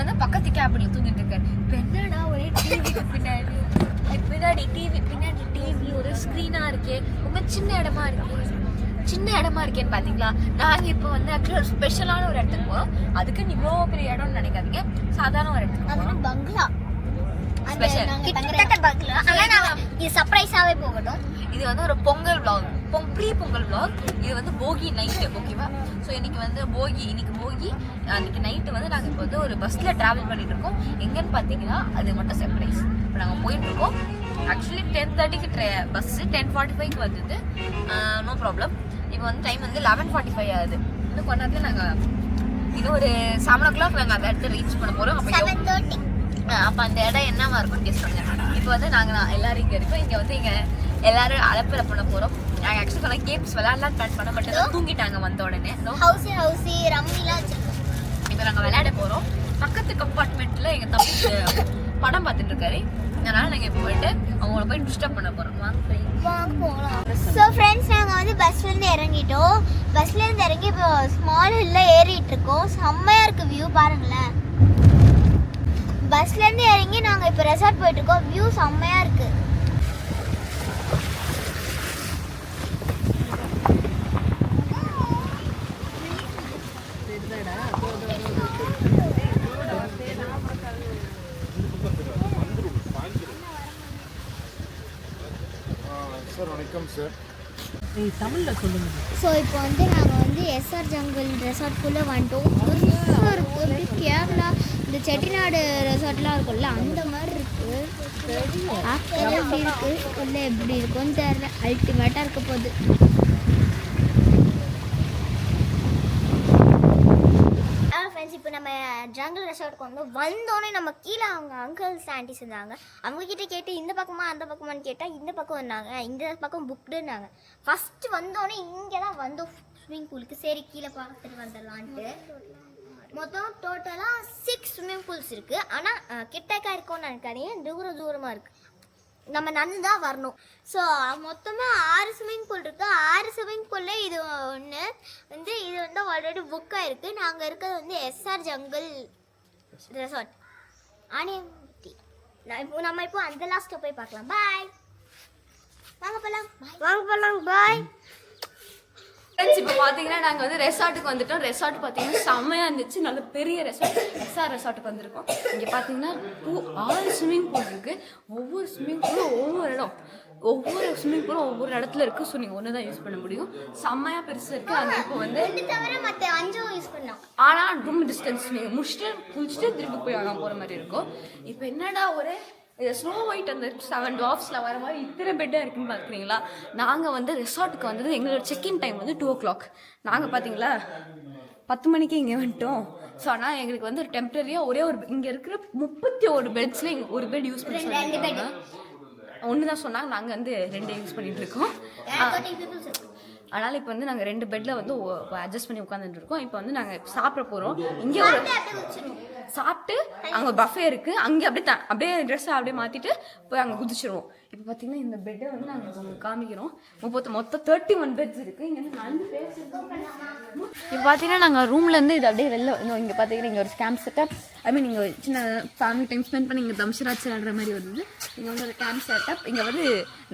வந்து பக்கத்து கேபின்ல தூங்கிட்டு இருக்காரு. இப்போ என்னடா ஒரே டிவி பின்னாடி டிவி ஒரு ஸ்க்ரீனா இருக்கே, ரொம்ப சின்ன இடமா இருக்கேன்னு பாத்தீங்களா. நாங்க இப்போ வந்து ஆக்சுவலா ஒரு ஸ்பெஷலான ஒரு இடத்துக்கு போறோம். அதுக்கு இவ்வளோ பெரிய இடம்னு நினைக்காதீங்க, சாதாரண ஒரு இடத்துக்கு போறோம். பங்களா இது வந்து ஒரு Pongal vlog, pre Pongal vlog. இது வந்து போகி நைட்டு, ஓகேவா. ஸோ இன்னைக்கு வந்து போகி அன்னைக்கு நைட்டு வந்து நாங்கள் இப்போ வந்து ஒரு பஸ்ல டிராவல் பண்ணிட்டு இருக்கோம். எங்கன்னு பார்த்தீங்கன்னா அது மட்டும் சர்ப்ரைஸ். இப்போ நாங்கள் போயிட்டு இருக்கோம். ஆக்சுவலி 10:30க்கு பஸ் 10:45க்கு வந்தது. No problem. இப்போ வந்து டைம் வந்து 11:45 ஆகுது. இன்னும் கொஞ்ச நேரத்தில் நாங்கள் இன்னும் ஒரு 7 o'clock நாங்கள் அந்த இடத்த ரீச் பண்ண போகிறோம். அப்போ அந்த இடம் என்னவா இருக்கும்னு கெஸ் பண்ணுங்க. இப்போ வந்து நாங்கள் எல்லாரும் இங்கே இருக்கோம். இங்கே வந்து இங்கே எல்லாரும் அலப்பறை பண்ண போகிறோம். நாங்கள் ஆக்சுவலாக கேம்ஸ் விளையாடலாம் பிளான் பண்ண மாட்டோம், தூங்கிட்டாங்க வந்த உடனே. இப்போ நாங்கள் விளையாட போகிறோம். பக்கத்து கம்பார்ட்மெண்ட்டில் எங்கள் தம்பி படம் பார்த்துட்டு இருக்காரு. அதனால நாங்கள் இப்போ போயிட்டு அவங்கள போய் டிஸ்டர்ப் பண்ண போகிறோம். வாங்க போகலாம். ஸோ ஃப்ரெண்ட்ஸ், நாங்கள் வந்து பஸ்லேருந்து இறங்கிட்டோம். பஸ்லேருந்து இறங்கி இப்போ ஸ்மால் ஹில்லில் ஏறிட்டு இருக்கோம். செம்மையாக இருக்குது வியூ, பாருங்களேன். பஸ்லேருந்து இறங்கி நாங்கள் இப்போ ரெசார்ட் போயிட்டு இருக்கோம். வியூ செம்மையாக இருக்குது. சார் வணக்கம் சார். தமிழில் சொல்லுங்க. ஸோ இப்போ வந்து நாங்கள் வந்து எஸ்ஆர் ஜங்கல் ரெசார்ட்குள்ளே வந்துட்டோம். புதுசாக இருக்குது, எப்படி கேரளா இந்த செட்டிநாடு ரெசார்ட்லாம் இருக்கும்ல அந்த மாதிரி இருக்குது. எப்படி இருக்குது இல்லை எப்படி இருக்கும்னு தெரியல. அல்டிமேட்டாக இருக்க போகுது. ஃப்ரெண்ட்ஸ், இப்போ நம்ம ஜங்கல் ரெசார்ட்டுக்கு வந்தோடனே நம்ம கீழே அவங்க அங்கிள்ஸ் ஆண்டிஸ் இருந்தாங்க. அவங்கக்கிட்ட கேட்டு இந்த பக்கமா அந்த பக்கமானு கேட்டால் இந்த பக்கம் வந்தாங்க, இந்த பக்கம் புக்டுன்னாங்க. ஃபஸ்ட்டு வந்தோடனே இங்கே தான் வந்தோம் ஸ்விம்மிங் பூலுக்கு. சரி கீழே பார்த்துட்டு வந்துடலான்ட்டு. மொத்தம் டோட்டலாக 6 ஸ்விம்மிங் பூல்ஸ் இருக்குது. ஆனால் கிட்டக்கா இருக்கும்னு நினைக்காதீங்க, தூரமாக இருக்குது. நம்ம நடந்து தான் வரணும். ஸோ மொத்தமாக 6 ஸ்விம்மிங் பூல் இருக்குது. 6 ஸ்விம்மிங் பூலில் இது ஒன்று வந்து இது வந்து ஆல்ரெடி புக்காக இருக்குது. நாங்கள் இருக்கிறது வந்து எஸ்ஆர் ஜங்கல் ரெசார்ட் ஆனியம்பட்டி. நம்ம இப்போ அந்த லாஸ்ட்டை போய் பார்க்கலாம். பாய், வாங்க போகலாம். பாய் ஃப்ரெண்ட்ஸ், இப்போ பார்த்தீங்கன்னா நாங்கள் வந்து ரெசார்ட்டுக்கு வந்துட்டோம். ரெசார்ட் பார்த்தீங்கன்னா செம்மையாக இருந்துச்சு, நல்ல பெரிய ரெசார்ட். எஸ்ஆர் ரெசார்ட்டுக்கு வந்திருக்கோம். இங்கே பார்த்தீங்கன்னா 6 ஸ்விம்மிங் பூல் இருக்குது. ஒவ்வொரு ஸ்விம்மிங் பூலும் ஒவ்வொரு ஸ்விம்மிங் பூலும் ஒவ்வொரு இடத்துல இருக்குது. ஸோ நீங்கள் ஒன்று தான் யூஸ் பண்ண முடியும். செம்மையாக பெருசு இருக்குது. அங்கே இப்போ வந்து மற்ற 5 யூஸ் பண்ணோம். ஆனால் ரொம்ப டிஸ்டன்ஸ் நீங்கள் குளிச்சுட்டு திருப்பி போய் அங்கே போகிற மாதிரி இருக்கும். இப்போ என்னடா ஒரு ஸ்னோ ஒயிட் அந்த 7 ட்வார்ஃப்ஸில் வர மாதிரி இத்தனை பெட்டாக இருக்குன்னு பார்க்குறீங்களா. நாங்கள் வந்து ரெசார்ட்டுக்கு வந்தது எங்களோட செக்இன் டைம் வந்து 2 o'clock. நாங்கள் பார்த்தீங்களா 10 மணிக்கு இங்கே வந்துட்டோம். ஸோ ஆனால் எங்களுக்கு வந்து டெம்பரரியாக ஒரே ஒரு இங்கே இருக்கிற 31 பெட்ஸில் எங்கள் ஒரு பெட் யூஸ் பண்ணி சொன்னாங்க. ஒன்று தான் சொன்னாங்க, நாங்கள் வந்து 2 யூஸ் பண்ணிகிட்டு இருக்கோம். அதனால் இப்போ வந்து நாங்கள் 2 பெட்டில் வந்து அட்ஜஸ்ட் பண்ணி உட்காந்துட்டு இருக்கோம். இப்போ வந்து நாங்கள் சாப்பிட போகிறோம். இங்கே ஒரு சாப்பிட்டு அங்கே பஃபே இருக்குது. அங்கே அப்படியே ட்ரெஸ்ஸை அப்படியே மாற்றிட்டு போய் அங்கே குதிச்சிடுவோம். இப்போ பார்த்தீங்கன்னா இந்த பெட்டை வந்து நாங்கள் உங்களுக்கு காமிக்கிறோம். மொத்தம் 31 பெட்ஸ் இருக்குது. இங்கே வந்து 4 பேர் இருக்கோம். இப்போ பார்த்தீங்கன்னா நாங்கள் ரூம்லேருந்து இது அப்படியே வெளில இங்கே பார்த்தீங்கன்னா இங்கே ஒரு கேம்ப் செட்டப், இங்கே ஒரு சின்ன ஃபேமிலி டைம் ஸ்பெண்ட் பண்ணி இங்கே தம்ஷராஜ் விளாடுற மாதிரி வருது. இங்கே வந்து ஒரு கேம்ப் செட்டப். இங்கே வந்து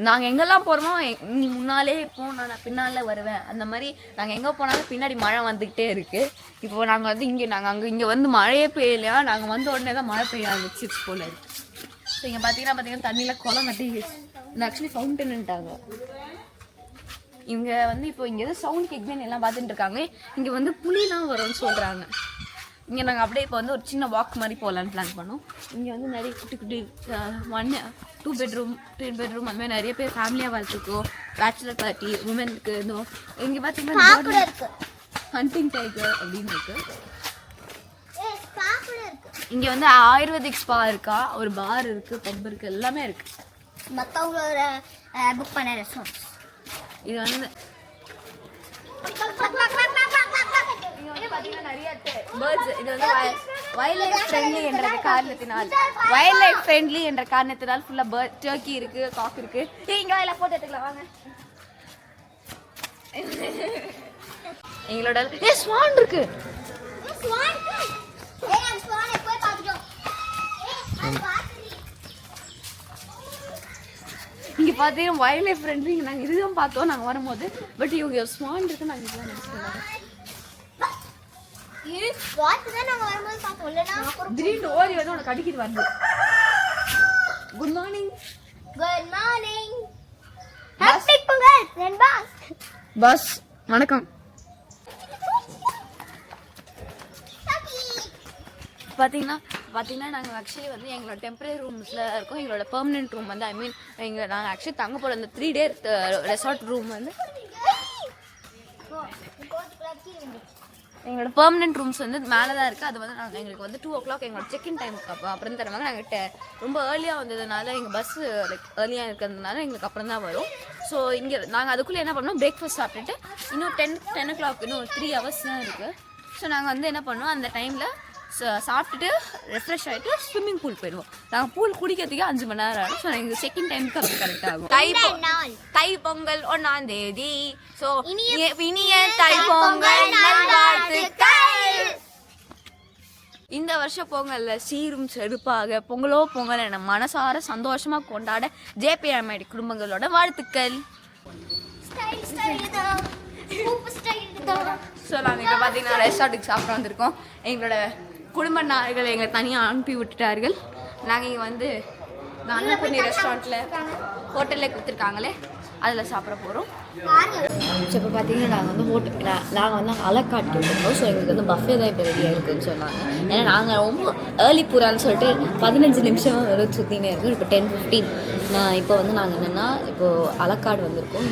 நாங்கள் எங்கெல்லாம் போகிறோமோ நீ முன்னாலே போ, நான் பின்னாலே வருவேன், அந்த மாதிரி நாங்கள் எங்கே போனாலும் பின்னாடி மழை வந்துக்கிட்டே இருக்குது. இப்போ நாங்கள் வந்து இங்கே வந்து மழையே பெய்யலையா, நாங்கள் வந்த உடனே தான் மழை பெய்ய ஆரம்பிச்சிச்சு போல இருக்குது. ஸோ இங்கே பார்த்தீங்கன்னா தண்ணியில் குளம் கட்டி இந்த ஆக்சுவலி ஃபவுண்டன்ட்டாங்க. இங்கே வந்து இப்போ இங்கே எது சவுண்ட் கேட்குதுன்னு எல்லாம் பார்த்துட்டு இருக்காங்க. இங்கே வந்து புலிலாம் வரும்னு சொல்கிறாங்க. இங்கே நாங்கள் அப்படியே இப்போ வந்து ஒரு சின்ன வாக் மாதிரி போகலான்னு பிளான் பண்ணோம். இங்கே வந்து நிறைய குட்டி 2 bedroom 3 bedroom அந்த மாதிரி நிறைய பேர் ஃபேமிலியாக வளர்த்துருக்கோம். பேச்சுலர் பார்ட்டி உமனுக்கு இருந்தோம். இங்கே பார்த்தீங்கன்னா ஹண்டிங் டைகர் அப்படின்னு இருக்கு. இங்கே வந்து ஆயுர்வேதிக் ஸ்பா இருக்கா, ஒரு பார் இருக்குது, பப் இருக்குது, எல்லாமே இருக்குது. மற்றவங்களோட புக் பண்ண ரெஸ்டாரண்ட் இது வந்து பார்த்தீங்கன்னா நிறைய பேர்ட்ஸ். இது வந்து வைல்ட் ஃப்ரெண்ட்லி என்ற காரணத்தினால் ஃபுல்லாக பேர்ட் டர்க்கி இருக்குது, காக் இருக்குது. இங்கே எல்லாம் போட்டு எடுத்துக்கலாம் வாங்க. எங்களோட ஸ்வான் இருக்கு. பார்த்தீங்கன்னா வைல்ட் லைஃப் ஃப்ரெண்ட்லி நாங்கள் இதுதான் பார்த்தோம் நாங்கள் வரும்போது. பட் இவங்க ஸ்மால் இருக்கு நாங்கள் இதெல்லாம் நினச்சிருந்தோம். திடீர்னு ஓடி வந்து உனக்கு அடிக்கிட்டு வருது. Good morning. Good morning. Happy Pongal நண்பா. பஸ் வணக்கம். பார்த்தீங்கன்னா நாங்கள் ஆக்சுவலி வந்து எங்களோட டெம்பரரி ரூம்ஸில் இருக்கோம். எங்களோட பெர்மனெண்ட் ரூம் வந்து நாங்கள் ஆக்சுவலி தங்க போகிற அந்த 3 டே ரெசார்ட் ரூம் வந்து எங்களோட பெர்மனெண்ட் ரூம்ஸ் வந்து மேலே தான் இருக்குது. அது வந்து எங்களுக்கு வந்து 2 o'clock எங்களோட செக்இன் டைமுக்கு அப்புறம் தருவாங்க. நாங்கள் ரொம்ப ஏர்லியாக வந்ததுனால எங்கள் பஸ்ஸு லைக் ஏர்லியாக இருக்கிறதுனால எங்களுக்கு அப்புறம் தான் வரும். ஸோ இங்கே நாங்கள் அதுக்குள்ளே என்ன பண்ணோம், பிரேக்ஃபாஸ்ட் சாப்பிட்டுட்டு இன்னும் 10 o'clock இன்னும் ஒரு 3 hours தான் இருக்குது. ஸோ நாங்கள் வந்து என்ன பண்ணோம், அந்த டைமில் சாப்பிட்டுட்டு ரெஃப்ரெஷ் ஆகிட்டு ஸ்விம்மிங் பூல் போயிடுவோம். நாங்கள் பூல் குடிக்கிறதுக்கே 5 மணி நேரம் ஆகும். ஸோ எங்கள் செகண்ட் டைமுக்கு அப்படி கரெக்ட் ஆகும். தை பொங்கல் 1ஆம் தேதி. ஸோ இனிய தை பொங்கல் நல்வாழ்த்துக்கள். இந்த வருஷம் பொங்கல்ல சீரும் செருப்பாக பொங்கலோ பொங்கல் என மனசார சந்தோஷமா கொண்டாட ஜேபிஎம்ஐடி குடும்பங்களோட வாழ்த்துக்கள். ஸோ நாங்கள் இப்போ பார்த்தீங்கன்னா ரெசார்ட்டுக்கு சாப்பிட வந்திருக்கோம். எங்களோட குடும்ப நார்கள் எங்களை தனியாக அனுப்பி விட்டுட்டார்கள். நாங்கள் இங்கே வந்து அன்னபூர்ணி ரெஸ்டாரண்ட்டில் ஹோட்டலில் கொடுத்துருக்காங்களே அதில் சாப்பிட போகிறோம். ஸோ இப்போ பார்த்தீங்கன்னா நாங்கள் வந்து அலக்காட் கேட்டிருக்கோம். ஸோ எங்களுக்கு வந்து பஃபே தான் இப்போ ரெடியாக இருக்குதுன்னு சொன்னாங்க. ஏன்னா நாங்கள் ரொம்ப ஏர்லி பூரான்னு சொல்லிட்டு 15 நிமிஷம் சுற்றினே இருக்கோம். இப்போ 10:15. இப்போ வந்து நாங்கள் என்னென்னா இப்போது அலக்காடு வந்திருக்கோம்.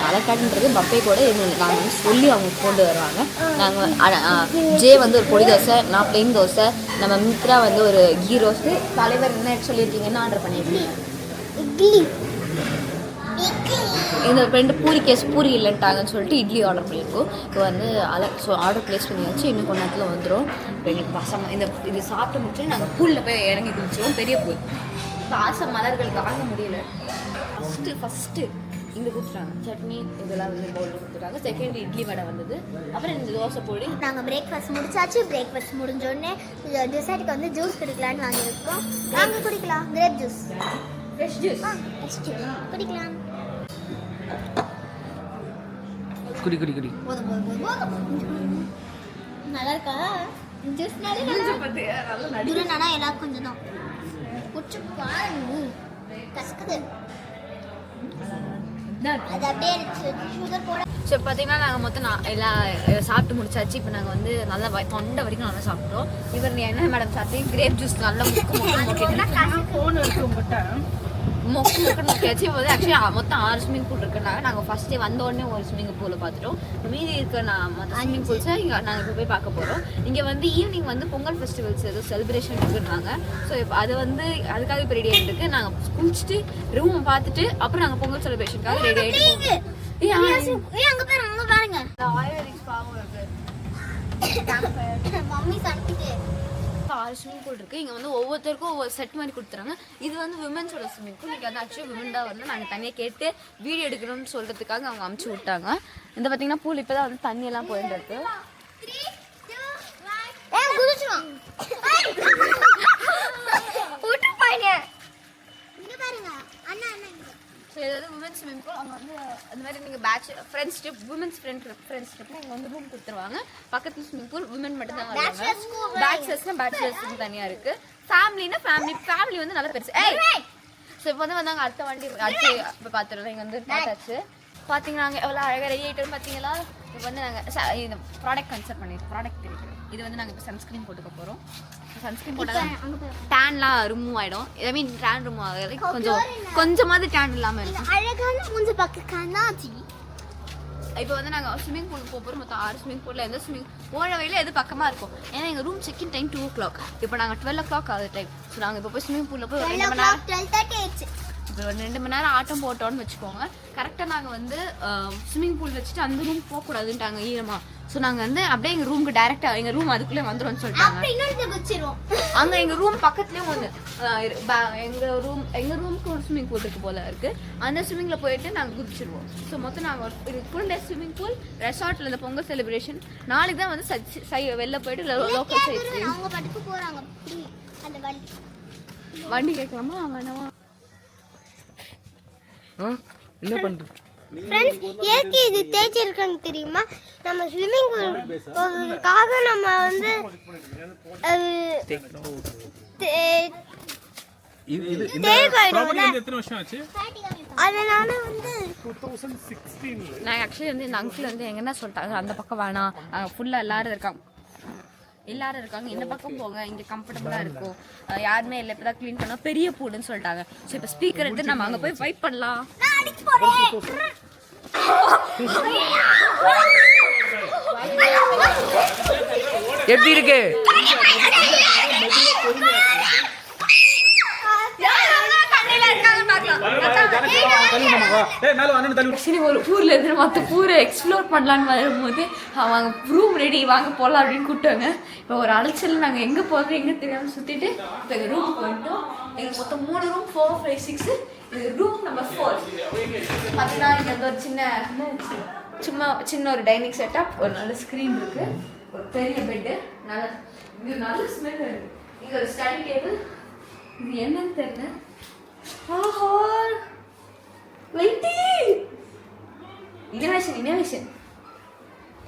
அலக்காடுன்றது பஃபே கூட நாங்கள் வந்து சொல்லி அவங்க கொண்டு வருவாங்க. நாங்கள் ஜே வந்து ஒரு பொடி தோசை, நான் பிளெயின் தோசை, நம்ம மித்ரா வந்து ஒரு கீ ரோஸ்ட்டு, தலைவர் என்ன சொல்லியிருக்கீங்கன்னு ஆர்டர் பண்ணியிருக்கீங்க. இட்லி இந்த 2 பூரி இல்லைன்ட்டாங்கன்னு சொல்லிட்டு இட்லி ஆர்டர் பண்ணியிருக்கோம். இப்போ வந்து ஸோ ஆர்டர் ப்ளேஸ் பண்ணி வச்சு இன்னும் கொஞ்ச நேரத்தில் வந்துடும். இப்போ எங்களுக்கு பசங்க இது சாப்பிட்டு முடிச்சு நாங்கள் பூலில் போய் இறங்கி குளிச்சிடுவோம். பெரிய பூல் பாச மலர்கள் தாங்க முடியல. ஃபஸ்ட்டு இங்கே கொடுத்துட்டாங்க சட்னி, இதெல்லாம் வந்து பவுலில் கொடுத்துட்டாங்க. செகண்ட் இட்லி வடை வந்தது. அப்புறம் இந்த தோசை பொடி. நாங்கள் பிரேக்ஃபாஸ்ட் முடிச்சாச்சு. பிரேக்ஃபாஸ்ட் முடிஞ்சோடனே டிசைட்டுக்கு வந்து ஜூஸ் குடிக்கலான்னு வாங்கியிருக்கோம். நாங்கள் குடிக்கலாம் கிரேப் ஜூஸ், ஃப்ரெஷ் ஜூஸ் குடிக்கலாம். குடி குடி குடி. நல்லா இருக்கா ஜூஸ்? நல்லா எல்லாரும் கொஞ்சம் தான் குடிச்சு பாருங்க. கசக்குது. அது அப்படியே சுகர் போட. ஸோ பார்த்தீங்கன்னா நாங்கள் மொத்தம் எல்லாம் சாப்பிட்டு முடிச்சாச்சு. இப்போ நாங்கள் வந்து நல்லா தொண்டை வரைக்கும் நல்லா சாப்பிட்டோம். இவர் என்ன மேடம் சாப்பிட்டு கிரேப் ஜூஸ் நல்லா ஃபோன் இருக்கு உங்கள்கிட்ட மொக்கியாச்சு. இப்போ வந்து ஆக்சுவலி மொத்தம் 6 ஸ்விம்மிங் பூல் இருக்குனாங்க. நாங்கள் ஃபஸ்ட்டு வந்த உடனே ஒரு ஸ்விம்மிங் பூலை பார்த்துட்டோம். மீதி இருக்க மற்ற ஸ்விம்மிங் பூல்ஸை இங்கே நாங்கள் இப்போ போய் பார்க்க போகிறோம். இங்கே வந்து ஈவினிங் வந்து பொங்கல் ஃபெஸ்டிவல்ஸ் ஏதோ செலிப்ரேஷன் இருக்குன்னாங்க. ஸோ இப்போ அது வந்து அதுக்காக இப்போ ரெடி ஆகிட்டு இருக்கு. நாங்கள் குளிச்சுட்டு ரூமை பார்த்துட்டு அப்புறம் நாங்கள் பொங்கல் செலிப்ரேஷனுக்காக ரெடி ஆகிட்டு பாருங்க. மம்மி சாப்பிட்டு 6 ஸ்விம்மிங் பூல் இருக்குது. இங்கே வந்து ஒவ்வொருத்தருக்கும் ஒவ்வொரு செட் மாதிரி கொடுத்துறாங்க. இது வந்து விமன்ஸோட ஸ்விம்மிங் பூல். இங்கே வந்து ஆக்சுவலி விமன் தான் வந்து நாங்கள் தனியாக கேட்டு வீடியோ எடுக்கணும்னு சொல்கிறதுக்காக அவங்க அமுச்சு விட்டாங்க. இந்த பார்த்தீங்கன்னா பூல் இப்போ தான் வந்து தண்ணியெல்லாம் போயிட்டு இருக்கு. ஸோ இது வந்து உமன்ஸ் ஸ்விம்மிங் பூல். அவங்க வந்து அந்த மாதிரி நீங்கள் ஃப்ரெண்ட்ஸ் ட்ரிப், உமன்ஸ் ஃப்ரெண்ட்ஸ் ட்ரிப்னா இங்கே வந்து ரூம் கொடுத்துருவாங்க. பக்கத்தில் ஸ்விம்மிங் பூல் உமன் மட்டும் தான் வருவாங்க. பேச்சுலர்ஸ்னால் பேச்சுலர்ஸ்க்கு தனியாக இருக்குது. ஃபேமிலினா ஃபேமிலி வந்து நல்லா பெருசு. ஸோ இப்போ வந்து வந்தாங்க அடுத்த வண்டி அடுத்து இப்போ பார்த்துருவோம். இங்கே வந்து பார்த்தாச்சு. பார்த்தீங்கன்னா நாங்கள் எவ்வளோ அழகாக ரெடி ஆகிட்டோம்னு பார்த்தீங்களா. இப்போ வந்து நாங்கள் இந்த ப்ராடக்ட் கன்சல்ட் பண்ணிடுறோம். ப்ராடக்ட் தெரியும். இது வந்து நாங்கள் இப்போ சன்ஸ்க்ரீன் போட்டுக்க போகிறோம். சன்ஸ்க்ரீன் போட்டால் டேன்லாம் ரிமூவ் ஆகிடும். ஐ மீன் டேன் ரிமூவ் ஆகுது. கொஞ்சமாவது டேன் இல்லாமல் இருக்கும். அழகான மூஞ்சி பக்கக்கானாச்சி. இப்போ வந்து நாங்கள் ஸ்விம்மிங் பூலுக்கு போகிறோம். மொத்தம் 6 ஸ்விம்மிங் பூலில் எந்த போகிற வழியில் எது பக்கமாக இருக்கும். ஏன்னா எங்கள் ரூம் செக்இன் டைம் 2 o'clock. இப்போ நாங்கள் 12 o'clock ஆகுது டைம். ஸோ நாங்கள் இப்போ போய் ஸ்விம்மிங் பூலில் போய் 2 மணி நேரம் 2 மணி நேரம் ஆட்டம் போட்டோன்னு வச்சுக்கோங்க. கரெக்டாக நாங்கள் வந்து ஸ்விம்மிங் பூல் வச்சுட்டு அந்த ரூம் போகக்கூடாதுன்ட்டாங்க ஈரமாக. ஸோ நாங்கள் வந்து அப்படியே எங்கள் ரூமுக்கு டேரெக்டாக எங்கள் ரூம் அதுக்குள்ளே வந்துடும்னு சொல்லிட்டாங்க. அங்கே எங்கள் ரூம் பக்கத்துலேயும் ஒன்று எங்கள் ரூமுக்கு ஒரு ஸ்விம்மிங் பூல் இருக்கு போல இருக்குது. அந்த ஸ்விம்மிங்கில் போயிட்டு நாங்கள் குதிச்சிருவோம். ஸோ மொத்தம் நாங்கள் ஒரு ஃபுல் டே ஸ்விம்மிங் பூல் ரெசார்ட்டில் இந்த பொங்கல் செலிப்ரேஷன். நாளைக்கு தான் வந்து வெளில போயிட்டு லோக்கல் சைட்ஸ் வண்டி கேட்கலாமா வேணாமா? என்ன பண்ணுறது? ஃப்ரெண்ட்ஸ் ஏற்கே இது தேய்ச்சிருக்கான்னு தெரியுமா? நம்ம ஸ்விம்மிங் பூலுக்காக நம்ம வந்து அதனால வந்து நான் ஆக்சுவலி வந்து இந்த அங்கிள் வந்து எங்கன்னா சொல்லிட்டாங்க, அந்த பக்கம் வேணாம், ஃபுல்லாக எல்லாரும் இருக்காங்க இந்த பக்கம் போங்க, இங்கே கம்ஃபர்டபுளாக இருக்கும், யாருமே இல்லை, இப்போ தான் க்ளீன் பண்ணால் பெரிய பூலுன்னு சொல்லிட்டாங்க. ஸோ இப்போ ஸ்பீக்கர் எடுத்து நம்ம அங்கே போய் வைப் பண்ணலாம். எப்படி இருக்கு? ஆக்சுவலி ஒரு ஊர்ல இருந்து மற்ற ஊரை எக்ஸ்ப்ளோர் பண்ணலான்னு வரும்போது அவங்க ரூம் ரெடி வாங்க போகலாம் அப்படின்னு கூப்பிட்டாங்க. இப்போ ஒரு அலைச்சல் நாங்கள் எங்கே போகிறது எங்கே தெரியாமல் சுற்றிட்டு இப்போ எங்கள் ரூமுக்கு வந்துட்டோம். எங்களுக்கு மொத்தம் 3 ரூம், 4, 5, 6. இது ரூம் நம்பர் 4. பார்த்தீங்கன்னா இங்கே வந்து ஒரு சின்ன ஒரு டைனிங் செட்டப், ஒரு நல்ல ஸ்க்ரீன் இருக்குது, ஒரு பெரிய பெட்டு, இது நல்ல ஸ்மெல் இருக்குது. இங்கே ஒரு ஸ்டடி டேபிள், இது என்னன்னு தெரியல. இனோவேஷன்.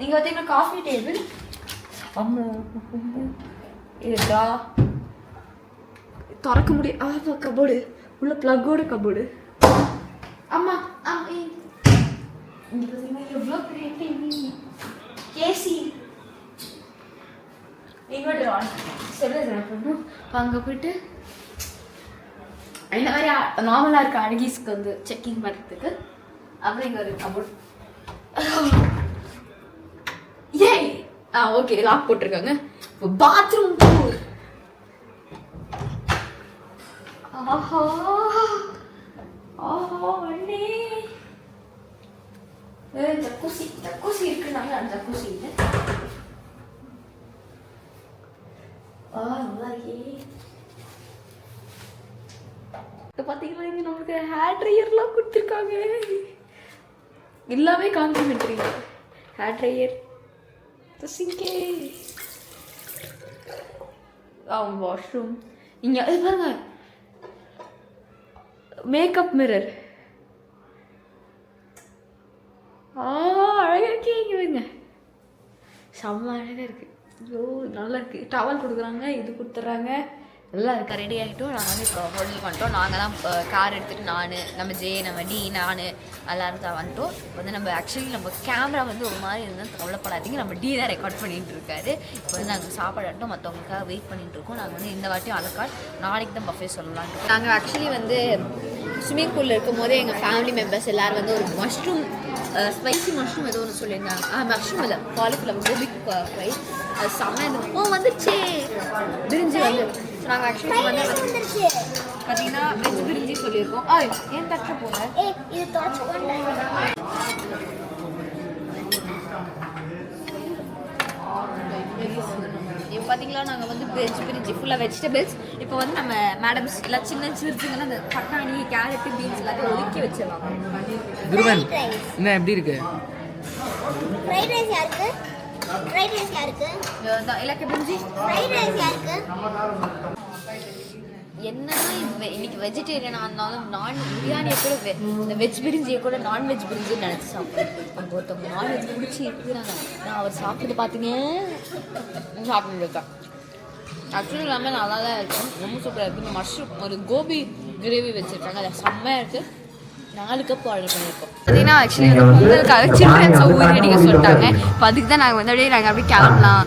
இங்க பார்த்தீங்கன்னா காஃபி டேபிள், அம்மா இதுடா திறக்க முடியும், கபோர்டு உள்ள பிளக்கோட கபோர்டு. அம்மா இங்க பார்த்தீங்கன்னா எவ்வளோ பெரிய டிவி, ஏசி, இன்வெர்டர் ஆன். சொல்லுங்க பண்ணும் அங்கே போயிட்டு இந்த மாதிரி நார்மலாக இருக்க அழகீஸ்க்கு வந்து செக்கிங் பண்ணுறதுக்கு. அப்புறம் இங்கே ஒரு கபோர்ட். ஏய் ஓகே, லாக் போட்டிருக்காங்க. இப்போ பாத்ரூம் டூர். ஆஹா அண்ணே, ஜக்கூசி இருக்குனாங்க. அந்த ஜக்கூசி இல்லை, நல்லா இருக்கே. பார்த்தீங்கன்னா இங்கே நமக்கு ஹேர் ட்ரையர்லாம் கொடுத்துருக்காங்க. எல்லாமே காம்ப்ளிமெண்ட்ரி. ஹேர் ட்ரையர், சிங்கே, வாஷ்ரூம். இங்கே அது பாருங்க, மேக்கப் மிரர். அழகாக இருக்கே. இங்கே வைங்க, செம்ம அழகாக இருக்குது. ஐயோ நல்லா இருக்குது. டவல் கொடுக்குறாங்க, இது கொடுத்துட்றாங்க, எல்லாம் இருக்கா. ரெடி ஆகிட்டோம். நாங்கள் வந்து இப்போ ஹோட்டலுக்கு வந்துட்டோம். நாங்கள் தான் கார் எடுத்துகிட்டு நம்ம ஜே, நம்ம டி, நான் எல்லோரும் தான் வந்துட்டோம். வந்து நம்ம ஆக்சுவலி நம்ம கேமரா வந்து ஒரு மாதிரி இருந்தால் கவலைப்படாதீங்க, நம்ம டி தான் ரெக்கார்ட் பண்ணிகிட்டு இருக்காரு. இப்போ வந்து நாங்கள் சாப்பாடு ஆட்டோம், மற்றவங்களுக்காக வெயிட் பண்ணிகிட்டு இருக்கோம். நாங்கள் வந்து இந்த வாட்டியும் அலக்காட், நாளைக்கு தான் பஃபே சொல்லலான்ட்டு. நாங்கள் ஆக்சுவலி வந்து ஸ்விம்மிங் பூலில் இருக்கும் போதே எங்கள் ஃபேமிலி மெம்பர்ஸ் எல்லோரும் வந்து ஒரு மஷ்ரூம், ஸ்பைசி மஷ்ரூம் ஏதோ ஒன்று சொல்லியிருந்தாங்க. மஷ்ரூம் இல்லை, காலிஃப்ளவர் கோபிக் ஃப்ரை, அது செம்ம வந்துச்சு. பிரிஞ்சு வந்து நாங்கள் ஆக்சுவலி வந்து பார்த்தீங்கன்னா வெஜ் பிரிஞ்சி சொல்லியிருக்கோம். ஏன் தட்ட போகிறேன் இப்போ பார்த்தீங்களா, நாங்கள் வந்து வெஜ் பிரிஞ்சி ஃபுல்லாக வெஜிடபிள்ஸ். இப்போ வந்து நம்ம மேடம்ஸ் எல்லாம் சின்ன சிறுச்சுங்கன்னா அந்த பட்டாணி, கேரட்டு, பீன்ஸ் எல்லாத்தையும் ஒதுக்கி வச்சிடலாம். துருவன் என்ன எப்படி இருக்கு? ஃப்ரைட் ரைஸ் யாருக்கு? ஃப்ரைட் ரைஸ் யாருக்கு? இலக்க பிரிஞ்சி ஃப்ரைட் ரைஸ் யாருக்கு? என்னன்னா இன்னைக்கு வெஜிடேரியனாக இருந்தாலும் பிரியாணியை கூட இந்த வெஜ் பிரிஞ்சியை கூட நான்வெஜ் பிரிஞ்சின்னு நினச்சி சாப்பிடுவேன். அங்கே ஒருத்தவங்க நான்வெஜ் பிடிச்சி இருக்கிறாங்க. நான் அவர் சாப்பிட்டு பார்த்தீங்க, சாப்பிட்டு இருக்கேன். ஆக்சுவலி எல்லாமே நல்லா தான் இருக்கும், ரொம்ப சூப்பராக இருக்குது. மஷ்ரூம் ஒரு கோபி கிரேவி வச்சுருக்காங்க, அது செம்மையாக இருக்குது. 4 கப் ஆர்டர் பண்ணியிருக்கோம். பார்த்தீங்கன்னா ஆக்சுவலி வந்து பொங்கலுக்காக சில்ட்ரன்ஸை ஊரடிக்க சொல்லிட்டாங்க. இப்போ அதுக்கு தான் நாங்கள் வந்து அப்படியே கிளம்பலாம்,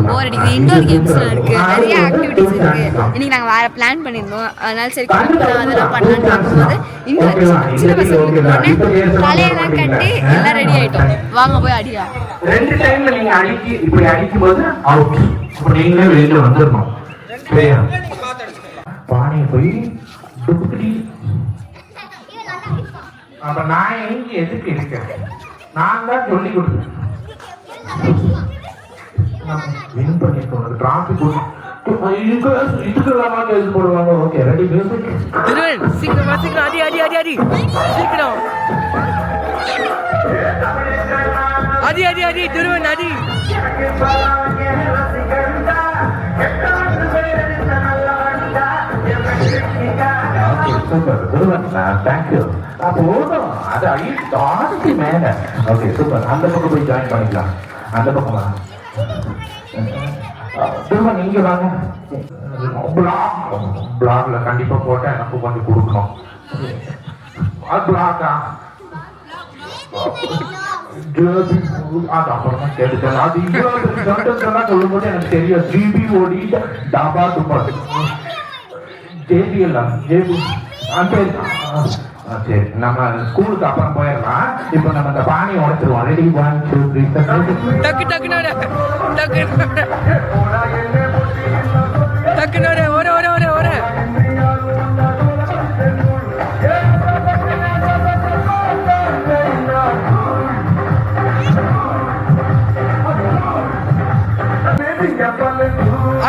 போர் அடிக்குது. இண்டோர் கேம்ஸ்லாம் இருக்குது, நிறைய ஆக்டிவிட்டிஸ் இருக்குது. இன்றைக்கி நாங்கள் வேறு பிளான் பண்ணியிருந்தோம், அதனால சரி அதெல்லாம் பண்ணலான்னு பார்க்கும்போது இன்னும் சின்ன பசங்களுக்கு போனேன், தலையெல்லாம் கட்டி எல்லாம் ரெடி ஆகிட்டோம். வாங்க போய் அடிக்கலாம். 2 டைம்ல நீங்க இப்படி அடிக்கும்போது அவுட். அப்ப நீங்களே வெளியில வந்துடணும். சரியா? பானை போய் அப்ப நான் எங்க எதுக்கு இருக்கேன்? நான் தான் சொல்லி கொடுத்தேன். வின் பண்ணிருக்கோம். டிராபிக் இதுக்கெல்லாமா கேஸ் போடுவாங்க. Okay ready music. திருவன் சீக்கிரம் அடி சீக்கிரம் அடி திருவன் அடி. Okay, super. Good one. Thank you. போதும் அது ஜாஸ்தி மேல. Okay super. அந்த பக்கம் போய் ஜாயின் பண்ணிக்கலாம். அந்த பக்கமா திரும்ப நீங்க வாங்க. பிளாக்ல கண்டிப்பா போட்டா எனக்கு கொஞ்சம் கொடுக்கணும். அது பிளாக்கா அது அப்புறமா கேட்டுட்டேன். அது சொல்லும் போது எனக்கு தெரியும். ஜிபிஓடி டாபா துபாய் ஜேபிஎல் ஜேபி சரி நம்ம ஸ்கூலுக்கு அப்புறம் போயிடலாம். இப்போ நம்ம இந்த பானையை உடைச்சிருவோம். ரெடி 1 2 3 டக்கு டக்குனோட டக்குனோட ஒரு ஒரு ஒரு ஒரு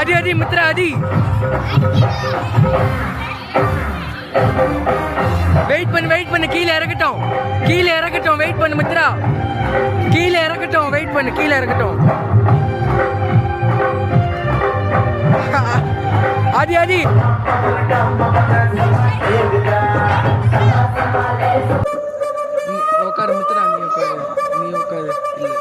அடி அடி மித்ரா அடி. வெயிட் பண்ணு கீழே இறக்கட்டும் வெயிட் பண்ணு மித்ரா. கீழே இறக்கட்டும் வெயிட் பண்ணு கீழே இறக்கட்டும். அடி அடி. உட்காரு மித்ரா. நீ உட்காரு இல்லை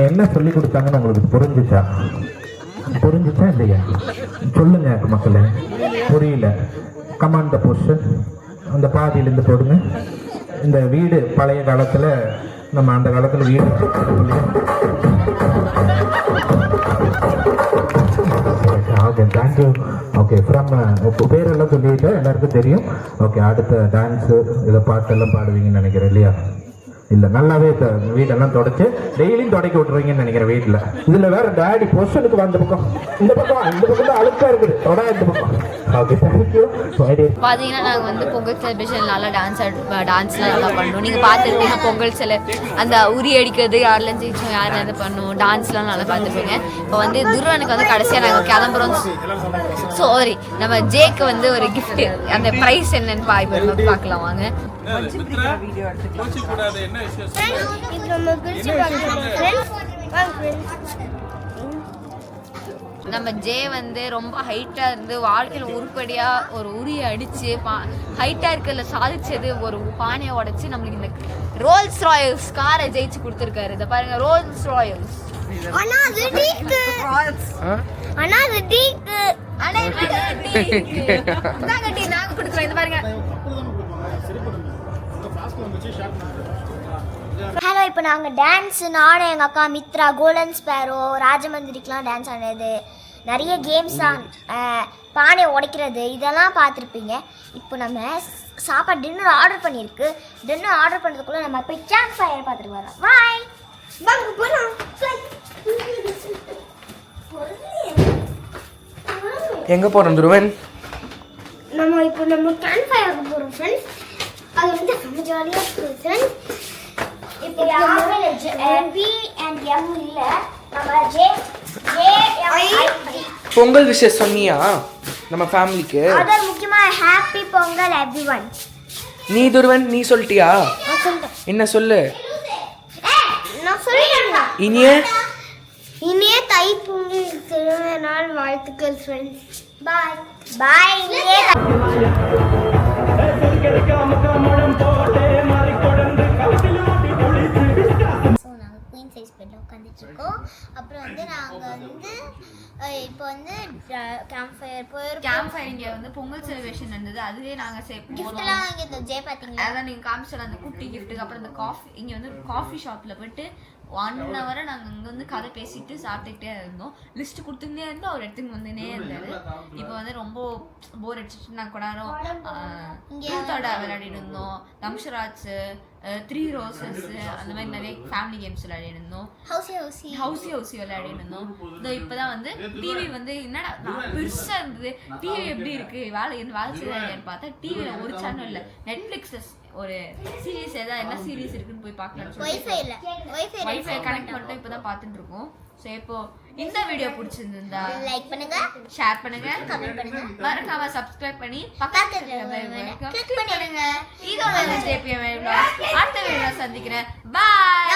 என்ன சொல்லி கொடுத்தாங்கன்னு உங்களுக்கு புரிஞ்சுச்சா இல்லையா? சொல்லுங்க மக்களே. புரியல. கமாண்ட் பொசிஷன் அந்த பாதியிலேருந்து போடுங்க. இந்த வீடு பழைய காலத்தில் நம்ம அந்த காலத்தில் வீடு ஓகே தேங்க்யூ. ஓகே ஃப்ரம் பேரெல்லாம் சொல்லிட்டு எல்லாருக்கும் தெரியும். ஓகே அடுத்த டான்ஸு இதை பாட்டெல்லாம் பாடுவீங்கன்னு நினைக்கிறேன் இல்லையா? இல்லை நல்லாவே வீடெல்லாம் தொடச்சி டெய்லியும் தொடக்க விட்டுருவீங்கன்னு நினைக்கிறேன் வீட்டில். இதில் வேற டேடி பொசிஷனுக்கு வந்த பக்கம் இந்த பக்கம் தான் அழுக்கா இருக்குது. தொட இந்த பக்கம். Okay thank you. பார்த்தீங்கன்னா நாங்கள் வந்து பொங்கல் செலிப்ரேஷன் நல்லா டான்ஸ்லாம் நல்லா பண்ணோம். நீங்கள் பார்த்துருப்பீங்க பொங்கல் அந்த உரி அடிக்கிறது யாரெல்லாம் ஜெயிச்சோம் யார் இது பண்ணோம் டான்ஸ்லாம் நல்லா பார்த்துருப்பீங்க. இப்போ வந்து துருவனுக்கு வந்து கடைசியாக நாங்கள் கிளம்புறோம். சாரி நம்ம ஜேக்கு வந்து ஒரு கிஃப்ட் அந்த ப்ரைஸ் என்னன்னு பார்க்கலாம் வாங்க. நம்ம ஜே வந்து ரொம்ப ஹைட்டா இருந்து வாழ்க்கையில உருப்படியா ஒரு உரிய அடிச்சு ஹைட்டா இருக்கிறதுல சாதிச்சது ஒரு பானையை உடைச்சு நம்மளுக்கு இந்த ரோல்ஸ் ராயல்ஸ் காரை ஜெயிச்சு கொடுத்துருக்காரு. இதை பாருங்க ரோல்ஸ் ராயல்ஸ். நாங்க கொடுக்குறோம். இது பாருங்க. ஹலோ, இப்போ நாங்கள் டான்ஸு நானும் எங்கள் அக்கா மித்ரா கோல்டன் ஸ்பேரோ ராஜமந்திரிக்கெலாம் டான்ஸ் ஆனது, நிறைய கேம்ஸ் தான், பானை உடைக்கிறது இதெல்லாம் பார்த்துருப்பீங்க. இப்போ நம்ம சாப்பாடு டின்னர் ஆர்டர் பண்ணியிருக்கு. டின்னர் ஆர்டர் பண்ணுறதுக்குள்ளே நம்ம போய் கேம்ப் ஃபயர் பார்த்துட்டு வரோம். பாய். வாங்க போகலாம். எங்கே போகிறோம் துருவன்? நம்ம கேம்ப் ஃபயருக்கு போகிறோம் ஃப்ரெண்ட்ஸ். அது வந்து ரொம்ப ஜாலியாக இருக்குது ஃப்ரெண்ட்ஸ். இப்போ பி அண்ட் எம் இல்ல, நம்ம ஜே பொங்கல் விஷயம் சொன்னியா நம்ம ஃபேமிலிக்கு? அதான் முக்கியமா ஹாப்பி பொங்கல் எவ்ரிவன். நீ துருவன் நீ சொல்லிட்டியா? என்ன சொல்லு? நான் சொல்லிட்டேன். இனிய தை பொங்கல் திருநாள் வாழ்த்துக்கள் ஃப்ரெண்ட்ஸ். பாய். பாய். ஸோ நாங்கள் குயின் சைஸ் பெட்டில் உட்காந்துட்டு இருக்கோம். அப்புறம் வந்து நாங்கள் வந்து இப்போ வந்து கேம்ப் ஃபயர் போயிருக்கோம். கேம்ப் ஃபயர் இங்கே வந்து பொங்கல் செலிப்ரேஷன் இருந்தது. அதுவே நாங்கள் கிஃப்ட்லாம் இங்கே இந்த ஜே பார்த்தீங்களா? அதான் நீங்கள் காமிச்சல அந்த குட்டி கிஃப்ட்டுக்கு. அப்புறம் இந்த காஃபி இங்கே வந்து காஃபி ஷாப்பில் போயிட்டு 1 hour நாங்கள் இங்கே வந்து கதை பேசிட்டு சாப்பிட்டுக்கிட்டே இருந்தோம். லிஸ்ட்டு கொடுத்துட்டே இருந்தோம், அவர் எடுத்துன்னு வந்துனே இருந்தார். இப்போ வந்து ரொம்ப போர் அடிச்சுட்டு நாங்கள் கொண்டாடும் கூத்தோட விளையாடிட்டு இருந்தோம். தம்ஷராஜ் 3 Roses அந்த மாதிரி நிறைய ஃபேமிலி கேம்ஸ் விளையாடிட்டு இருந்தோம். ஹவுசி விளையாடிட்டு இருந்தோம். இதோ இப்போதான் வந்து டிவி வந்து என்னடா பெருசாக இருந்தது, டிவி எப்படி இருக்கு வேலை செய்யறாங்கன்னு பார்த்தா டிவியில் ஒரு சேனல் இல்லை, நெட்ஃப்ளிக்ஸில் ஒரு சீரீஸ் ஏதாவது என்ன சீரீஸ் இருக்குன்னு போய் பார்க்கலாம்னு வைஃபை கனெக்ட் பண்ணிட்டு இப்போதான் பார்த்துட்டு இருக்கோம். ஸோ இப்போ இந்த வீடியோ பிடிச்சிருந்தா லைக் பண்ணுங்க, ஷேர் பண்ணுங்க, கமெண்ட் பண்ணுங்க, மறக்காம சப்ஸ்கிரைப் பண்ணி பக்கத்துல கிளிக் பண்ணுங்க. இதோட அடுத்த வீடியோ சந்திக்கிறேன். பாய்.